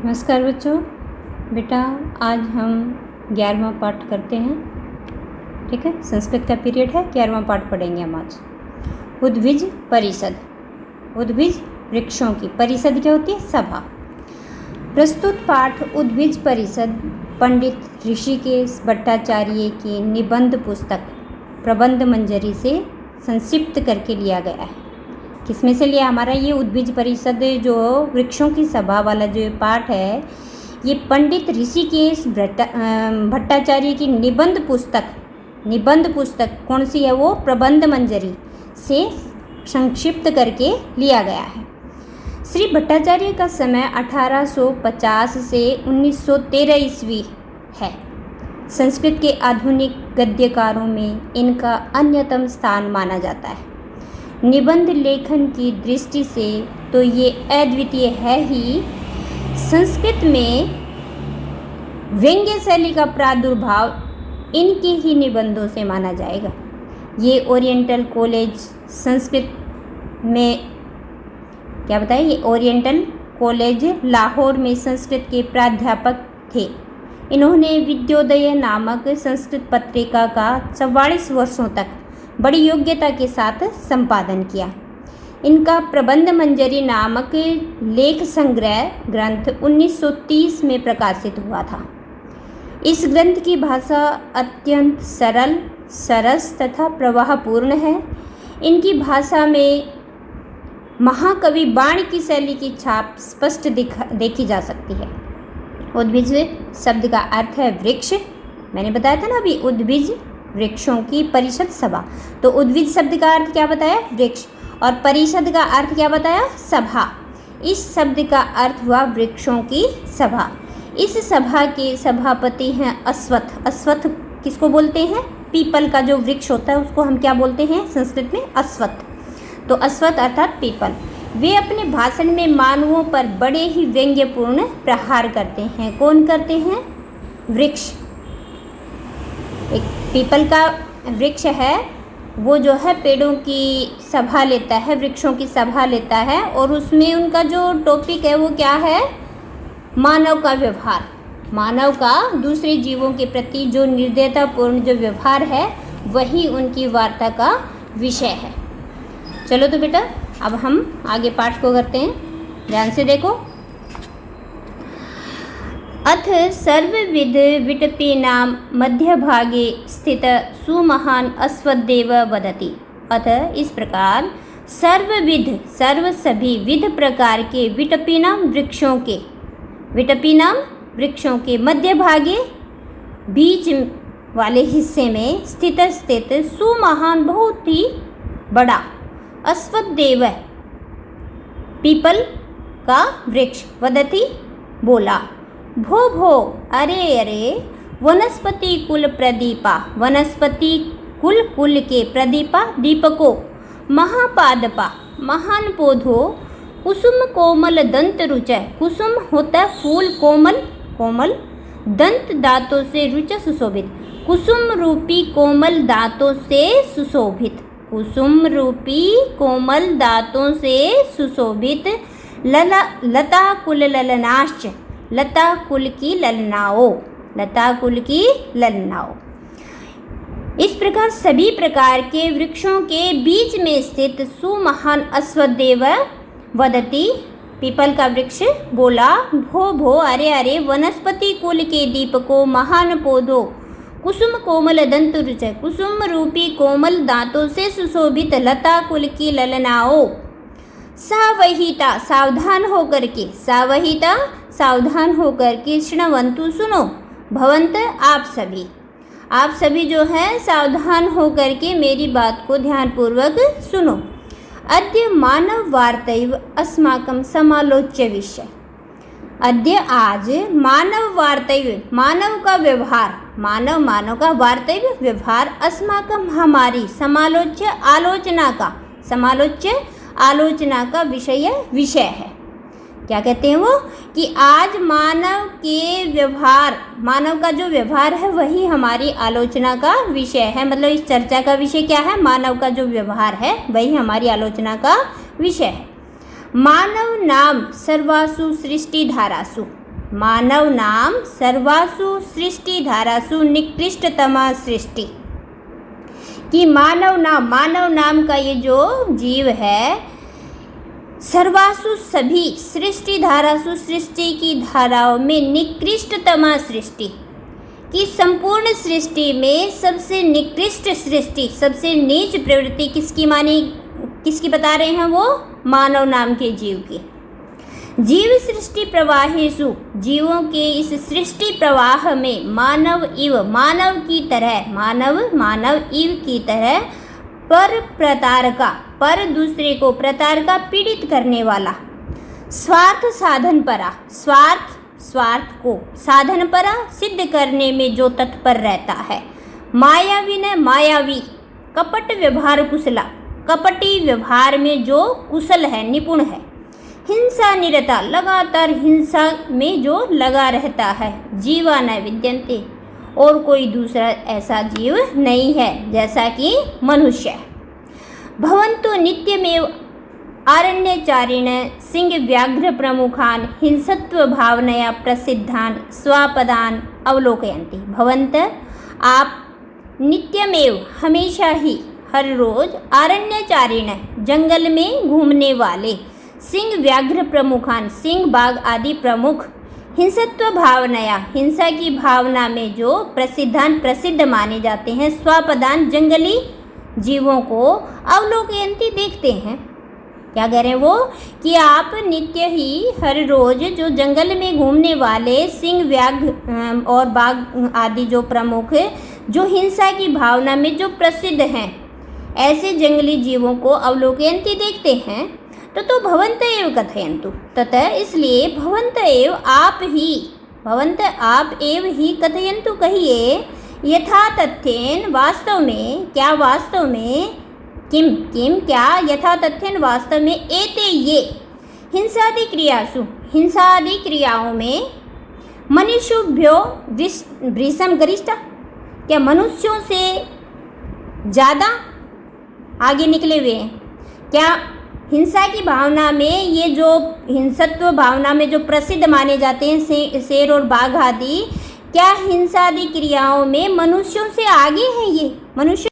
नमस्कार बच्चों। बेटा आज हम 11वां पाठ करते हैं। ठीक है, संस्कृत का पीरियड है, 11वां पाठ पढ़ेंगे हम आज। उद्भिज परिषद। उद्भिज वृक्षों की परिषद क्या होती है? सभा। प्रस्तुत पाठ उद्भिज परिषद पंडित ऋषिकेश भट्टाचार्य की निबंध पुस्तक प्रबंध मंजरी से संक्षिप्त करके लिया गया है। किसमें से लिया? हमारा ये उद्भिज परिषद जो वृक्षों की सभा वाला जो पाठ है, ये पंडित ऋषिकेश भट्टाचार्य की निबंध पुस्तक कौन सी है? वो प्रबंध मंजरी से संक्षिप्त करके लिया गया है। श्री भट्टाचार्य का समय 1850 से 1913 ईस्वी है। संस्कृत के आधुनिक गद्यकारों में इनका अन्यतम स्थान माना जाता है। निबंध लेखन की दृष्टि से तो ये अद्वितीय है ही। संस्कृत में व्यंग्य शैली का प्रादुर्भाव इनके ही निबंधों से माना जाएगा। ये ओरिएंटल कॉलेज संस्कृत में क्या बताएं? ये ओरिएंटल कॉलेज लाहौर में संस्कृत के प्राध्यापक थे। इन्होंने विद्योदय नामक संस्कृत पत्रिका का 44 वर्षों तक बड़ी योग्यता के साथ संपादन किया। इनका प्रबंध मंजरी नामक लेख संग्रह ग्रंथ 1930 में प्रकाशित हुआ था। इस ग्रंथ की भाषा अत्यंत सरल, सरस तथा प्रवाहपूर्ण है। इनकी भाषा में महाकवि बाण की शैली की छाप स्पष्ट देखी जा सकती है। उद्भिज शब्द का अर्थ है वृक्ष। मैंने बताया था ना अभी, उद्भिज वृक्षों की परिषद सभा। तो उद्भिज शब्द का अर्थ क्या बताया? वृक्ष। और परिषद का अर्थ क्या बताया? सभा। इस शब्द का अर्थ हुआ वृक्षों की सभा। इस सभा के सभापति हैं अश्वत्थ। अश्वत्थ किसको बोलते हैं? पीपल का जो वृक्ष होता है उसको हम क्या बोलते हैं संस्कृत में? अश्वत्थ। तो अश्वत्थ अर्थात पीपल। वे अपने भाषण में मानवों पर बड़े ही व्यंग्यपूर्ण प्रहार करते हैं। कौन करते हैं? वृक्ष। एक पीपल का वृक्ष है, वो जो है पेड़ों की सभा लेता है, वृक्षों की सभा लेता है, और उसमें उनका जो टॉपिक है वो क्या है? मानव का व्यवहार। मानव का दूसरे जीवों के प्रति जो निर्दयतापूर्ण जो व्यवहार है वही उनकी वार्ता का विषय है। चलो तो बेटा अब हम आगे पाठ को करते हैं, ध्यान से देखो। अथ सर्वविध विटपीनां मध्यभागे स्थित सुमहान अश्वत्थदेव वदति। अथ इस प्रकार सर्व सभी विध प्रकार के विटपीनां वृक्षों के मध्य भागे बीच वाले हिस्से में स्थित सुमहान बहुत ही बड़ा अश्वत्थदेव पीपल का वृक्ष वदति बोला, भो अरे वनस्पति कुल प्रदीपा, वनस्पति कुल के प्रदीपा दीपको, महापादपा महान पौधो, कुसुम कोमल दंत रुचय, कुसुम होता है फूल, कोमल दंत दांतों से रुच सुशोभित, कुसुम रूपी कोमल दांतों से सुशोभित, कुसुम रूपी कोमल दांतों से सुशोभित, लता कुल ललनाश्च, लता कुल की ललनाओ। इस प्रकार सभी प्रकार के वृक्षों के बीच में स्थित सुमहान अश्वत्थदेव वदति, पीपल का वृक्ष बोला, भो अरे वनस्पति कुल के दीपको, महान पौधों, कुसुम कोमल दंत रुचय, कुसुम रूपी कोमल दांतों से सुशोभित, लता कुल की ललनाओ, सावहिता सावधान होकर के, शृण्वन्तु सुनो, भवन्त आप सभी जो है सावधान होकर के मेरी बात को ध्यानपूर्वक सुनो। अद्य मानव वार्तैव अस्माकं समालोच्य विषय। अद्य आज मानव वार्तैव, मानव का व्यवहार, मानव का वार्तैव व्यवहार, अस्माकं हमारी, समालोच्य आलोचना का विषय है। क्या कहते हैं वो? कि आज मानव के व्यवहार, मानव का जो व्यवहार है वही हमारी आलोचना का विषय है। मतलब इस चर्चा का विषय क्या है? मानव का जो व्यवहार है वही हमारी आलोचना का विषय है। मानव नाम सर्वासु सृष्टि धारासु, मानव नाम सर्वासु सृष्टि धारासु निकृष्टतमा सृष्टि। कि मानव नाम का ये जो जीव है, सर्वासु सभी सृष्टि धारासु सृष्टि की धाराओं में निकृष्टतमा सृष्टि, कि संपूर्ण सृष्टि में सबसे निकृष्ट सृष्टि, सबसे नीच प्रवृत्ति किसकी बता रहे हैं? वो मानव नाम के जीव की। जीव सृष्टि प्रवाहेषु, जीवों के इस सृष्टि प्रवाह में मानव इव की तरह पर प्रतारका, पर दूसरे को प्रतारका पीड़ित करने वाला, स्वार्थ साधन परा, स्वार्थ को साधन परा सिद्ध करने में जो तत्पर रहता है, मायावी, कपट व्यवहार कुशला, कपटी व्यवहार में जो कुशल है, निपुण है, हिंसा निरता, लगातार हिंसा में जो लगा रहता है, जीवा न विद्यन्ते, और कोई दूसरा ऐसा जीव नहीं है जैसा कि मनुष्य। भवन्तु नित्यमेव आरण्यचारिण सिंह व्याघ्र प्रमुखान हिंसत्व भावनया प्रसिद्धान स्वापदान अवलोकयन्ति। भवन्त आप नित्यमेव हमेशा ही, हर रोज, आरण्यचारिण जंगल में घूमने वाले, सिंह व्याघ्र प्रमुखान सिंह बाघ आदि प्रमुख, हिंसत्व भावनया हिंसा की भावना में जो प्रसिद्ध माने जाते हैं, स्वापदान जंगली जीवों को अवलोकयन्ति देखते हैं। क्या कह रहे हैं वो? कि आप नित्य ही हर रोज जो जंगल में घूमने वाले सिंह व्याघ्र और बाघ आदि जो प्रमुख, जो हिंसा की भावना में जो प्रसिद्ध हैं, ऐसे जंगली जीवों को अवलोकयन्ति देखते हैं। तो भवन्त एव कथयन्तु, ततः इसलिए भवन्त एव आप एव ही कथयन्तु कहिए, यथा तथ्येन वास्तव में, क्या वास्तव में, किम क्या, यथा तथ्येन वास्तव में, एते ये हिंसादि क्रियासु हिंसादि क्रियाओं में, मनुष्योभ्यो वृषम गरिष्ठा, क्या मनुष्यों से ज़्यादा आगे निकले हुए हैं? क्या हिंसा की भावना में, ये जो हिंसत्व भावना में जो प्रसिद्ध माने जाते हैं शेर और बाघ आदि, क्या हिंसादि क्रियाओं में मनुष्यों से आगे हैं ये मनुष्य?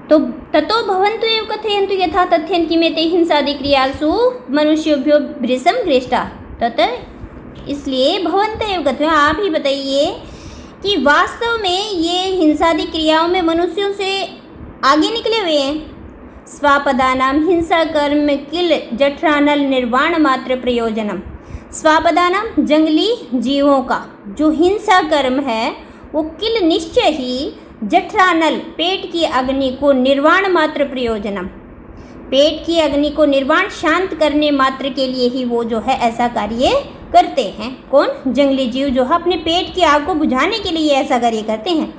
तो ततो भवन्तु एव कथयन्तु यथा तथ्येन किमेते हिंसादि क्रियासु मनुष्योभ्यो वृषम गृष्टा। ततः इसलिए भवन्त एव कथयन्तु, आप ही बताइए कि वास्तव में ये हिंसादि क्रियाओं में मनुष्यों से आगे निकले हुए हैं। स्वापदानाम हिंसा कर्म किल जठरानल निर्वाण मात्र प्रयोजनम। स्वापदानाम जंगली जीवों का जो हिंसा कर्म है, वो किल निश्चय ही जठरानल पेट की अग्नि को निर्वाण मात्र प्रयोजनम, पेट की अग्नि को निर्वाण शांत करने मात्र के लिए ही वो जो है ऐसा कार्य करते हैं। कौन? जंगली जीव जो है अपने पेट की आग को बुझाने के लिए ऐसा कार्य करते हैं।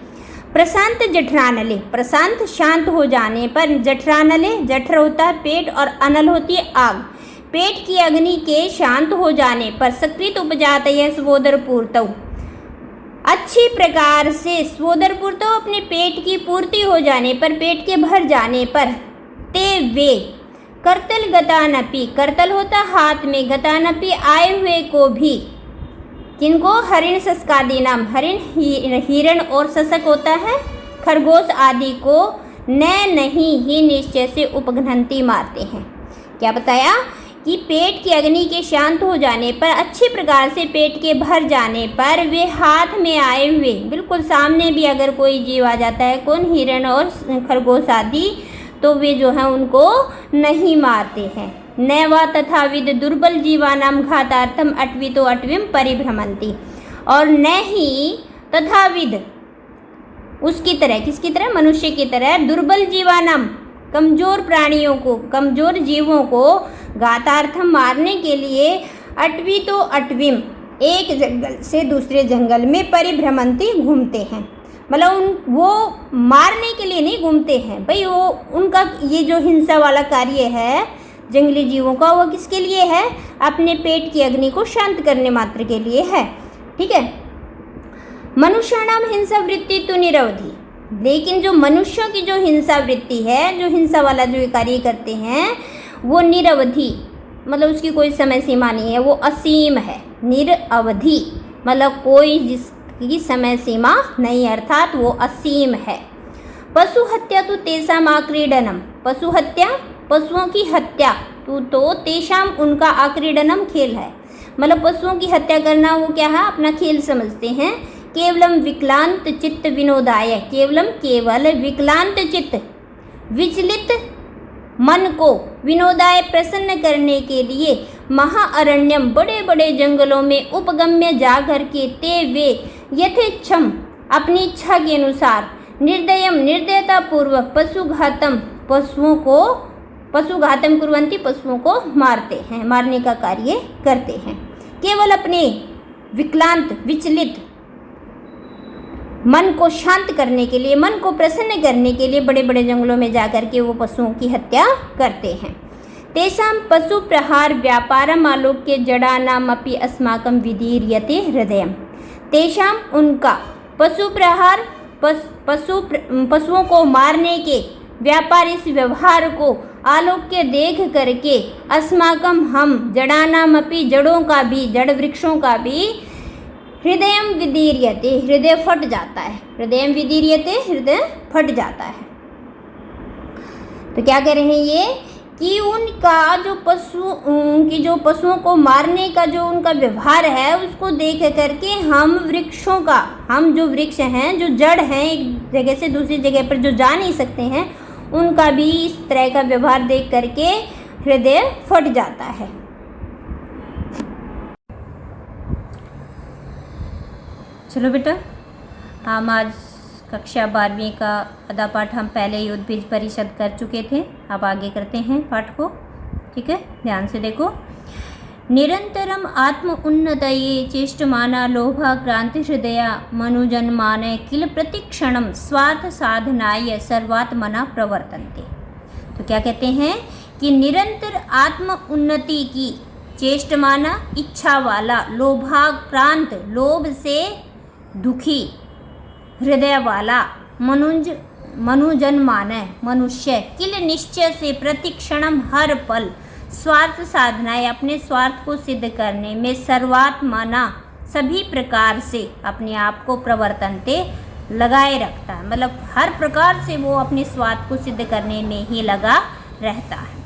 प्रशांत जठरानले, प्रशांत शांत हो जाने पर, जठरानले जठर होता है पेट और अनल होती है आग, पेट की अग्नि के शांत हो जाने पर, सकृत उपजात है स्वोदर पूर्तौ, अच्छी प्रकार से स्वोदर पूर्तौ अपने पेट की पूर्ति हो जाने पर, पेट के भर जाने पर, ते वे करतल गतानपि, करतल होता हाथ में, गतानपि आए हुए को भी, किनको? हरिण सस्कादि नाम, हरिण हिरण और ससक होता है खरगोश आदि को, नहीं ही निश्चय से उपघ्नन्ति मारते हैं। क्या बताया? कि पेट की अग्नि के शांत हो जाने पर, अच्छी प्रकार से पेट के भर जाने पर, वे हाथ में आए हुए, बिल्कुल सामने भी अगर कोई जीव आ जाता है, कौन? हिरण और खरगोश आदि, तो वे जो है उनको नहीं मारते हैं। न वा तथाविद दुर्बल जीवानाम घातार्थम अट्वितो अट्विम परिभ्रमन्ति, और न ही तथाविद उसकी तरह, किसकी तरह? मनुष्य की तरह, दुर्बल जीवानाम कमजोर प्राणियों को, कमजोर जीवों को, घातार्थम मारने के लिए, अट्वितो अट्विम एक जंगल से दूसरे जंगल में, परिभ्रमन्ति घूमते हैं। मतलब वो मारने के लिए नहीं घूमते हैं भाई, वो उनका ये जो हिंसा वाला कार्य है जंगली जीवों का, वो किसके लिए है? अपने पेट की अग्नि को शांत करने मात्र के लिए है। ठीक है। मनुष्याणाम हिंसा वृत्ति तो निरवधि, लेकिन जो मनुष्यों की जो हिंसा वृत्ति है, जो हिंसा वाला जो कार्य करते हैं, वो निरवधि, मतलब उसकी कोई समय सीमा नहीं है, वो असीम है। निरअवधि मतलब कोई जिसकी समय सीमा नहीं, अर्थात वो असीम है। पशु हत्या तो तेषाम आक्रीडनम, पशु हत्या पशुओं की हत्या तो तेषाम उनका आक्रीडनम खेल है, मतलब पशुओं की हत्या करना वो क्या है, अपना खेल समझते हैं। केवलम विकलांत चित्त विनोदाय, केवल विकलांत चित्त विचलित मन को विनोदाय प्रसन्न करने के लिए महाअरण्यम बड़े बड़े जंगलों में उपगम्य जा कर के ते वे यथेच्छम अपनी इच्छा के अनुसार निर्दयम निर्दयता पूर्वक पशुघातम कुर्वन्ति पशुओं को मारते हैं, मारने का कार्य करते हैं। केवल अपने विकलांत विचलित मन को शांत करने के लिए, मन को प्रसन्न करने के लिए बड़े बड़े जंगलों में जाकर के वो पशुओं की हत्या करते हैं। तेषां पशु प्रहार व्यापारम आलोक्य जडानामपि अस्माकं विदीर्यते हृदयम, तेषां उनका पशु प्रहार पशुओं को मारने के व्यापार, इस व्यवहार को आलोक्य देख करके अस्माकम हम जडानामपि जड़ों का भी, जड़ वृक्षों का भी हृदयम विदीर्यते हृदय फट जाता है, हृदयम विदीर्यते हृदय फट जाता है। तो क्या कह रहे हैं ये कि उनका जो पशुओं को मारने का जो उनका व्यवहार है उसको देख करके हम वृक्षों का, हम जो वृक्ष हैं, जो जड़ हैं, एक जगह से दूसरी जगह पर जो जा नहीं सकते हैं, उनका भी इस तरह का व्यवहार देख करके हृदय फट जाता है। चलो बेटा, हम आज कक्षा 12वीं का आधा पाठ हम पहले ही उद्भिज परिषद कर चुके थे। अब आगे करते हैं पाठ को, ठीक है, ध्यान से देखो। निरंतरम आत्म उन्नतये चेष्टमाना लोभाक्रांति हृदया मनुजन्माने किल प्रतिक्षणम स्वार्थ साधनाय सर्वात्मना प्रवर्तन्ते। तो क्या कहते हैं कि निरंतर आत्म उन्नति की चेष्टमाना, इच्छा वाला, लोभाक्रांत लोभ से दुखी हृदय वाला, मनुजन्मानय मनुष्य, किल निश्चय से प्रतिक्षणम हर पल स्वार्थ साधनाएं अपने स्वार्थ को सिद्ध करने में सर्वात्मना सभी प्रकार से अपने आप को प्रवर्तनते लगाए रखता है, मतलब हर प्रकार से वो अपने स्वार्थ को सिद्ध करने में ही लगा रहता है।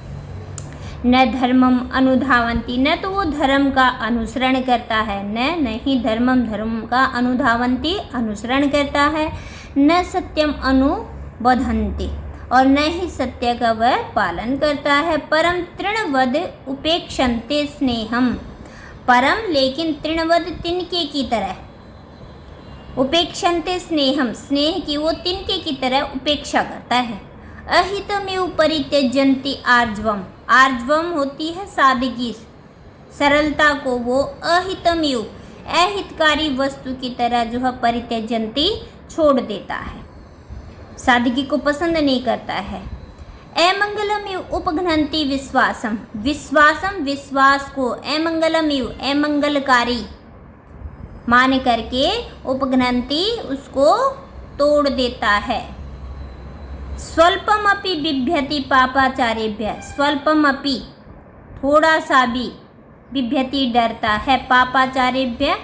न धर्मम अनुधावंती, न तो वो धर्म का अनुसरण करता है, नहीं धर्म का अनुधावंती अनुसरण करता है, न सत्यम अनुबधंती और न ही सत्य का वह पालन करता है। परम तृणवद उपेक्षन्ते स्नेहम, परम लेकिन तृणवद तिनके की तरह, उपेक्षन्ते स्नेहम स्नेह की वो तिनके की तरह उपेक्षा करता है। अहितमेव परित्यजन्ति आर्जवम, आर्जवम होती है सादगी, सरलता को वो अहितमेव अहितकारी वस्तु की तरह जो है परित्यजन्ति छोड़ देता है, सादगी को पसंद नहीं करता है। अमंगलमेव उपघ्नन्ति विश्वासम, विश्वास को अमंगलमेव अमंगलकारी मान करके उपघ्नन्ति उसको तोड़ देता है। स्वल्पमपि बिभ्यति पापाचारेभ्य, स्वल्पमपि थोड़ा सा भी, बिभ्यति डरता है, पापाचारेभ्य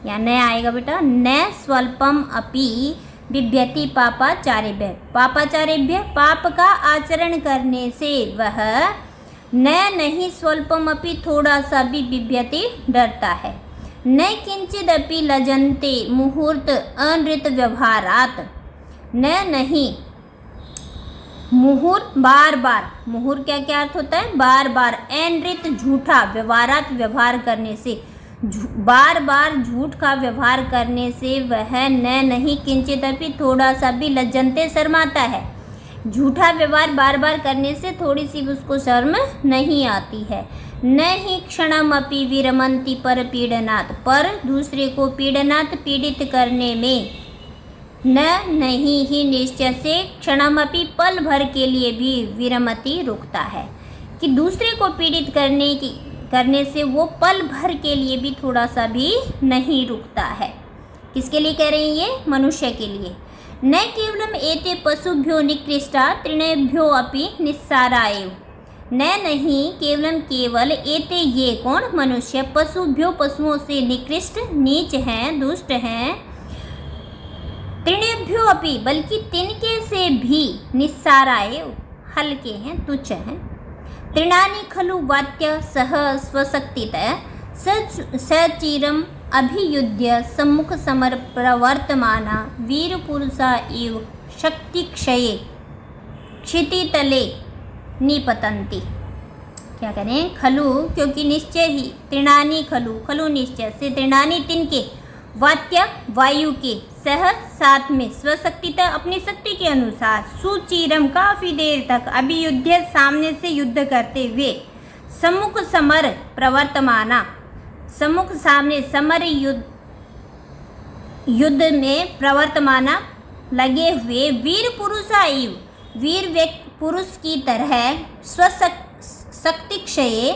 या न आएगा बेटा, न स्वल्पम अपि बिभ्यति पापाचारेभ्य, पापाचारेभ्य पाप का आचरण करने से वह नहीं स्वल्पम अपि थोड़ा सा भी बिभ्यति डरता है। न किंचिदपि लजन्ते मुहूर्त अनृत व्यवहारात, नहीं मुहुर बार बार, मुहुर क्या क्या अर्थ होता है, बार बार, अनृत झूठा व्यवहारात व्यवहार करने से, बार बार झूठ का व्यवहार करने से वह नहीं किंचित भी थोड़ा सा भी लज्जनते शर्माता है, झूठा व्यवहार बार बार करने से थोड़ी सी भी उसको शर्म नहीं आती है। न ही क्षणमपि विरमन्ति पर पीड़नात्, पर दूसरे को पीड़नात् पीड़ित करने में नहीं ही निश्चय से क्षणमपि पल भर के लिए भी विरमति रुकता है, कि दूसरे को पीड़ित करने से वो पल भर के लिए भी थोड़ा सा भी नहीं रुकता है। किसके लिए कह रहे हैं ये, मनुष्य के लिए। न केवलम एते पशुभ्यो निकृष्टा तृणेभ्यो अपि निस्सारा एव, न नहीं केवलम केवल एते ये कौन मनुष्य पशुभ्यो पशुओं से निकृष्ट नीच हैं दुष्ट हैं तृणेभ्यो अपि बल्कि तिनके से भी निस्साराय हल्के हैं तुच्छ हैं तृणानि खलु वात्य सह स्वशक्तितः सचिरम अभियुद्य सम्मुख समर प्रवर्तमाना वीर पुरुषा इव शक्ति क्षये क्षितितले निपतंती। क्या करें खलु क्योंकि निश्चय ही तृणानि खलु खलु निश्चय से तृणानि तिनके वात्य वायु के सह साथ में स्वशक्तितः अपनी शक्ति के अनुसार सुचिरम काफी देर तक अभियुद्ध सामने से युद्ध करते हुए सम्मुख समर प्रवर्तमाना सम्मुख सामने समर युद्ध में प्रवर्तमाना लगे हुए वीर पुरुषायु वीर व्यक्ति पुरुष की तरह स्वशक्ति क्षये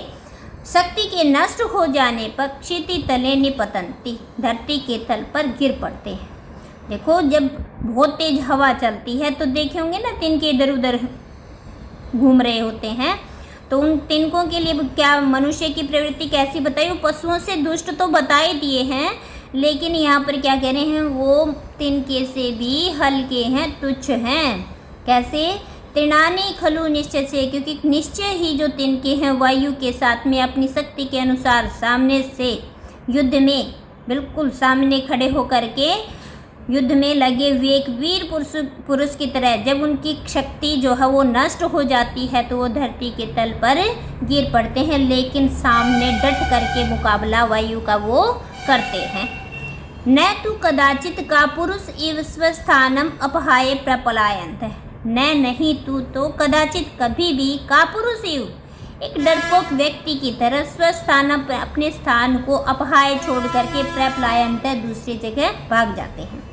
शक्ति के नष्ट हो जाने पर क्षिति तले निपतंती धरती के तल पर गिर पड़ते हैं। देखो जब बहुत तेज हवा चलती है तो देखे होंगे ना तिनके इधर उधर घूम रहे होते हैं, तो उन तिनकों के लिए क्या मनुष्य की प्रवृत्ति कैसी बताई, वो पशुओं से दुष्ट तो बता ही दिए हैं, लेकिन यहाँ पर क्या कह रहे हैं वो तिनके से भी हल्के हैं तुच्छ हैं। कैसे तृणानि खलु निश्चय से क्योंकि निश्चय ही जो तिनके हैं वायु के साथ में अपनी शक्ति के अनुसार सामने से युद्ध में बिल्कुल सामने खड़े होकर के युद्ध में लगे हुए एक वीर पुरुष की तरह जब उनकी शक्ति जो है वो नष्ट हो जाती है तो वो धरती के तल पर गिर पड़ते हैं, लेकिन सामने डट करके मुकाबला वायु का वो करते हैं। न तू कदाचित का पुरुष इव स्वस्थानम अपहाय प्रपलायंत न नहीं तू तो कदाचित कभी भी का पुरुष इव एक डरपोक व्यक्ति की तरह स्वस्थान अपने स्थान को अपहाय छोड़ करके प्रपलायंत दूसरी जगह भाग जाते हैं,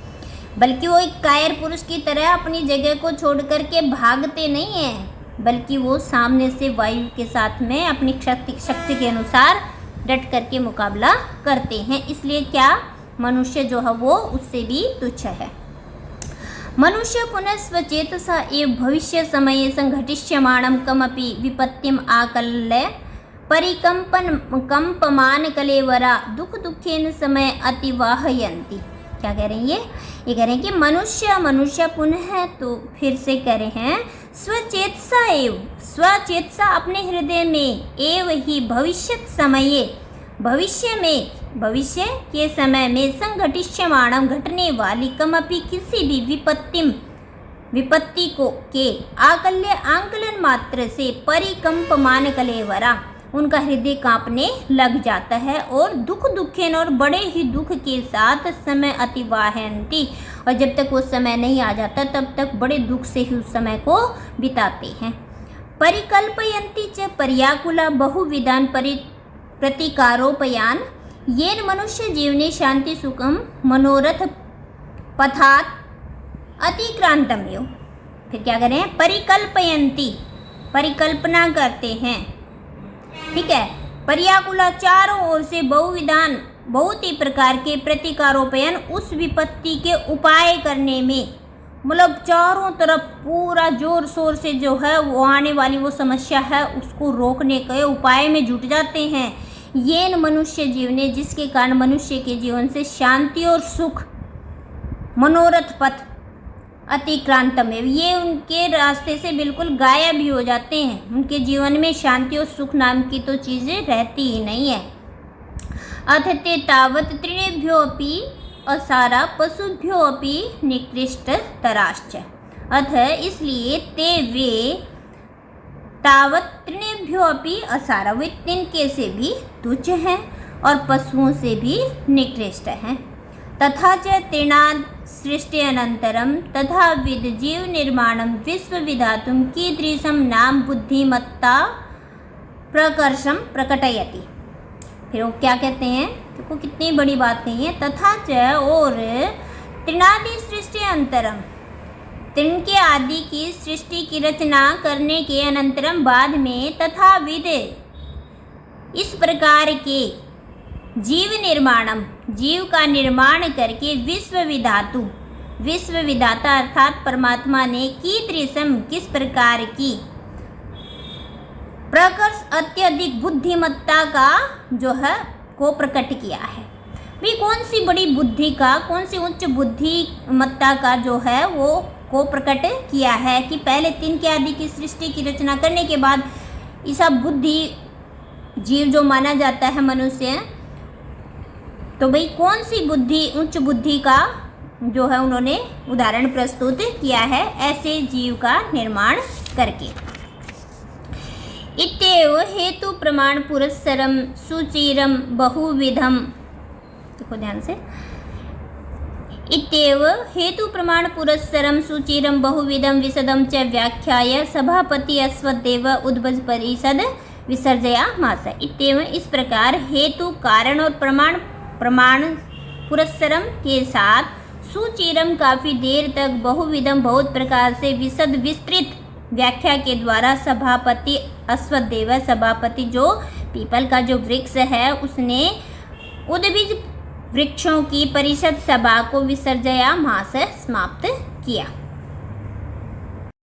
बल्कि वो एक कायर पुरुष की तरह अपनी जगह को छोड़ करके भागते नहीं हैं, बल्कि वो सामने से वायु के साथ में अपनी शक्ति के अनुसार डट करके मुकाबला करते हैं। इसलिए क्या मनुष्य जो है वो उससे भी तुच्छ है। मनुष्य पुनः स्वचेतसा एव भविष्य समये संघटिष्यमाणं कमपि विपत्तिम आकल्य परिकंपमान कलेवरा दुख दुखेन समय अतिवाहयन्ति। क्या कह रहे हैं ये कह रहे हैं कि मनुष्य पुनः तो फिर से कह रहे हैं स्वचेतसा अपने हृदय में एव ही भविष्य के समय में संघटिष्यमाणं घटने वाली कमपि किसी भी विपत्ति को के आकलन मात्र से परिकंपमान कलेवरा उनका हृदय कांपने लग जाता है और दुख दुखेन और बड़े ही दुख के साथ समय अतिवाहयन्ति और जब तक वो समय नहीं आ जाता तब तक बड़े दुख से ही उस समय को बिताते हैं। परिकल्पयन्ति च पर्याकुला बहुविधान प्रतिकारोपयान येन मनुष्य जीवने शांति सुखम मनोरथ पथात अतिक्रांतमेव। फिर क्या करें परिकल्पयन्ति परिकल्पना करते हैं, ठीक है। पर्याकुला चारों ओर से बहुविधान बहुत ही प्रकार के प्रतिकारोपयन उस विपत्ति के उपाय करने में, मतलब चारों तरफ पूरा जोर शोर से जो है वो आने वाली वो समस्या है उसको रोकने के उपाय में जुट जाते हैं। ये मनुष्य जीवने जिसके कारण मनुष्य के जीवन से शांति और सुख मनोरथ पथ अतिक्रांत में ये उनके रास्ते से बिल्कुल गायब भी हो जाते हैं। उनके जीवन में शांति और सुख नाम की तो चीज़ें रहती ही नहीं है। अथ ते तावत तृणेभ्यो अपि असारा पशुभ्यो अपि निकृष्ट तराश्च। अथ इसलिए ते वे तावत तृणेभ्यो अपि असारा वे तिनके से भी तुच्छ हैं और पशुओं से भी निकृष्ट हैं। तथा च तृणाद् सृष्टि अनंतरम तथा विद जीव निर्माणम विश्व विधातुम कीदृशम नाम बुद्धिमत्ता प्रकर्षम प्रकटयति। फिर वो क्या कहते हैं, देखो कितनी बड़ी बात कही है। तथा च और तृणादि सृष्टि अंतरम तृण के आदि की सृष्टि की रचना करने के अनंतरम बाद में तथा विद इस प्रकार के जीव निर्माणम जीव का निर्माण करके विश्व विधाता अर्थात परमात्मा ने कीदृशम किस प्रकार की प्रकर्ष अत्यधिक बुद्धिमत्ता का जो है को प्रकट किया है। भी कौन सी बड़ी बुद्धि का, कौन सी उच्च बुद्धिमत्ता का जो है वो को प्रकट किया है कि पहले तिनके आदि की सृष्टि की रचना करने के बाद ऐसा बुद्धि जीव जो माना जाता है मनुष्य, तो भाई कौन सी बुद्धि, उच्च बुद्धि का जो है उन्होंने उदाहरण प्रस्तुत किया है ऐसे जीव का निर्माण करके। इत्येव हेतु प्रमाण पुरस्सरम सुचिरम बहुविधम, देखो ध्यान से, इत्येव हेतु प्रमाण पुरस्सरम सुचिरम बहुविधम विशदम च व्याख्याय सभापति अश्वत्थेव उद्भज परिषद विसर्जया मास। इत्येव इस प्रकार हेतु कारण और प्रमाण पुरस्सरम के साथ सुचिरम काफ़ी देर तक बहुविधम बहुत प्रकार से विशद विस्तृत व्याख्या के द्वारा सभापति अश्वत्थेव, सभापति जो पीपल का जो वृक्ष है उसने उद्भिज वृक्षों की परिषद सभा को विसर्जया मास समाप्त किया।